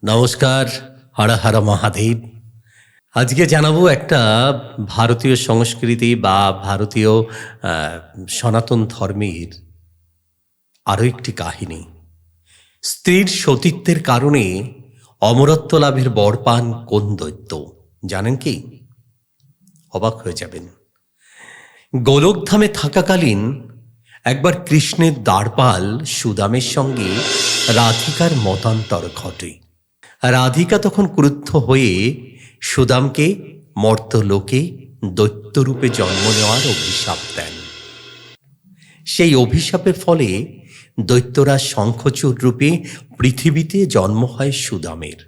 নমস্কার, হর হর মহাদেব। আজকে জানাবো একটা ভারতীয় সংস্কৃতি বা ভারতীয় আহ, সনাতন ধর্মের আরও একটি কাহিনী। স্ত্রীর সতীত্বের কারণে অমরত্ব লাভের বর পান কোন দৈত্য জানেন কি? অবাক হয়ে যাবেন। গোলকধামে থাকাকালীন একবার কৃষ্ণের দ্বারপাল সুদামের সঙ্গে রাধিকার মতান্তর ঘটে। রাধিকা তখন ক্রুদ্ধ হয়ে সুদামকে মর্তলোকে দৈত্যরূপে জন্ম নেওয়ার অভিশাপ দেন। সেই অভিশাপের ফলে দৈত্যরা শঙ্খচূড় রূপে পৃথিবীতে জন্ম হয় সুদামের।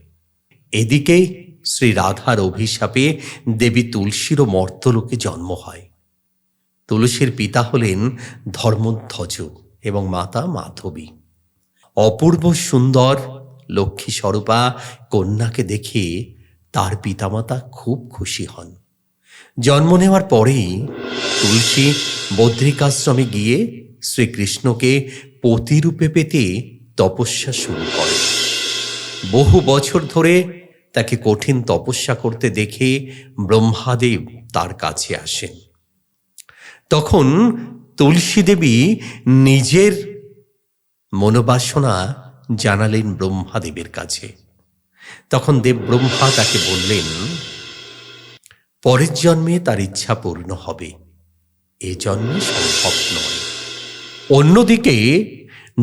এদিকে শ্রী রাধার অভিশাপে দেবী তুলসীরও মর্তলোকে জন্ম হয়। তুলসীর পিতা হলেন ধর্মধ্বজ এবং মাতা মাধবী। অপূর্ব সুন্দর লক্ষ্মী স্বরূপা কন্যাকে দেখে তার পিতামাতা খুব খুশি হন। জন্ম নেওয়ার পরেই তুলসী বদ্রিকাশ্রমে গিয়ে শ্রীকৃষ্ণকে পতিরূপে পেতে তপস্যা শুরু করে। বহু বছর ধরে তাকে কঠিন তপস্যা করতে দেখে ব্রহ্মাদেব তার কাছে আসেন। তখন তুলসী দেবী নিজের মনোবাসনা জানালেন ব্রহ্মাদেবের কাছে। তখন দেব ব্রহ্মা তাকে বললেন, পরের জন্মে তার ইচ্ছা পূর্ণ হবে, এ জন্মে সম্ভব নয়। অন্যদিকে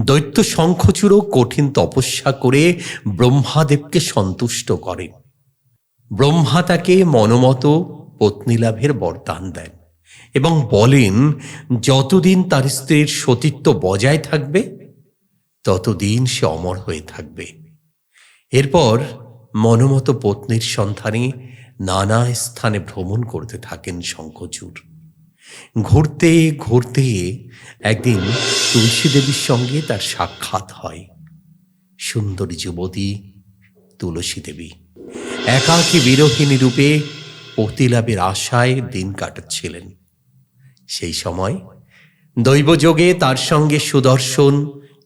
দৈত্য শঙ্খচূড়ও কঠিন তপস্যা করে ব্রহ্মাদেবকে সন্তুষ্ট করেন। ব্রহ্মা তাকে মনোমতো পত্নী লাভের বরদান দেন এবং বলেন, যতদিন তার স্ত্রীর সতীত্ব বজায় থাকবে ততদিন সে অমর হয়ে থাকবে। এরপর মনোমতো পত্নীর সন্ধানে নানা স্থানে ভ্রমণ করতে থাকেন শঙ্খচূড়। ঘুরতে ঘুরতে একদিন তুলসী দেবীর সঙ্গে তার সাক্ষাৎ হয়। সুন্দরী যুবতী তুলসী দেবী একাকী বিরোহিণী রূপে পতিলাভের আশায় দিন কাটাচ্ছিলেন। সেই সময় দৈবযোগে তার সঙ্গে সুদর্শন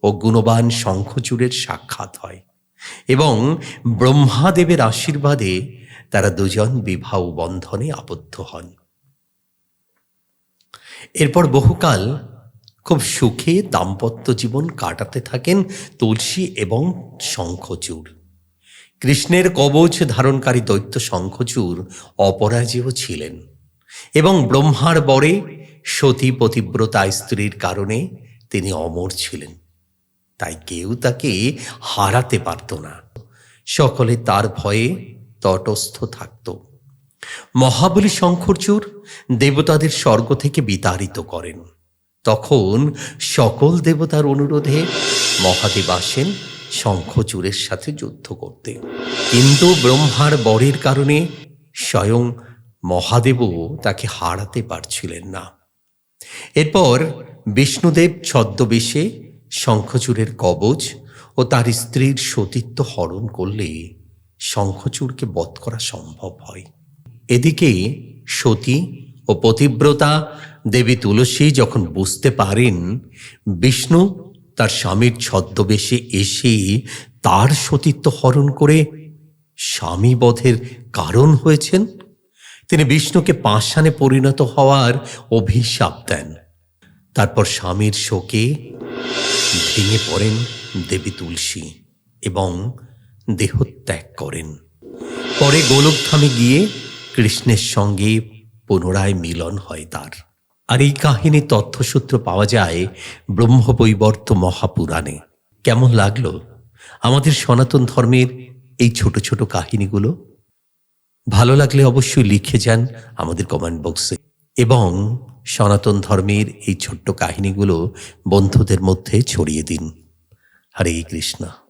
ও গুণবান শঙ্খচূড়ের সাক্ষাৎ হয় এবং ব্রহ্মাদেবের আশীর্বাদে তারা দুজন বিবাহ বন্ধনে আবদ্ধ হন। এরপর বহুকাল খুব সুখে দাম্পত্য জীবন কাটাতে থাকেন তুলসী এবং শঙ্খচূড়। কৃষ্ণের কবচ ধারণকারী দৈত্য শঙ্খচূড় অপরাজেয় ছিলেন এবং ব্রহ্মার বরে সতী পতিব্রতা স্ত্রীর কারণে তিনি অমর ছিলেন। তাই কেউ তাকে হারাতে পারত না। সকলে তার ভয়ে তটস্থ থাকত। মহাবলী শঙ্খচূড় দেবতাদের স্বর্গ থেকে বিতাড়িত করেন। তখন সকল দেবতার অনুরোধে মহাদেব আসেন শঙ্খচূড়ের সাথে যুদ্ধ করতে। কিন্তু ব্রহ্মার বরের কারণে স্বয়ং মহাদেবও তাকে হারাতে পারছিলেন না। এরপর বিষ্ণুদেব ছদ্মবেশে শঙ্খচূড়ের কবচ ও তার স্ত্রীর সতীত্ব হরণ করলে শঙ্খচূড়কে বধ করা সম্ভব হয়। এদিকে সতী ও পতিব্রতা দেবী তুলসী যখন বুঝতে পারেন বিষ্ণু তার স্বামীর ছদ্মবেশে এসে তার সতীত্ব হরণ করে স্বামী বধের কারণ হয়েছেন, তিনি বিষ্ণুকে পাষাণে পরিণত হওয়ার অভিশাপ দেন। তারপর স্বামীর শোকে ভেঙে পড়েন দেবী তুলসী এবং দেহত্যাগ করেন। পরে গোলকধামে গিয়ে কৃষ্ণের সঙ্গে পুনরায় মিলন হয় তার। আর এই কাহিনীর তথ্যসূত্র পাওয়া যায় ব্রহ্মবৈবর্ত মহাপুরাণে। কেমন লাগলো আমাদের সনাতন ধর্মের এই ছোট ছোট কাহিনীগুলো? ভালো লাগলে অবশ্যই লিখে যান আমাদের কমেন্ট বক্সে এবং সনাতন ধর্মের এই ছোট্ট কাহিনীগুলো বন্ধুদের মধ্যে ছড়িয়ে দিন। হরে কৃষ্ণ।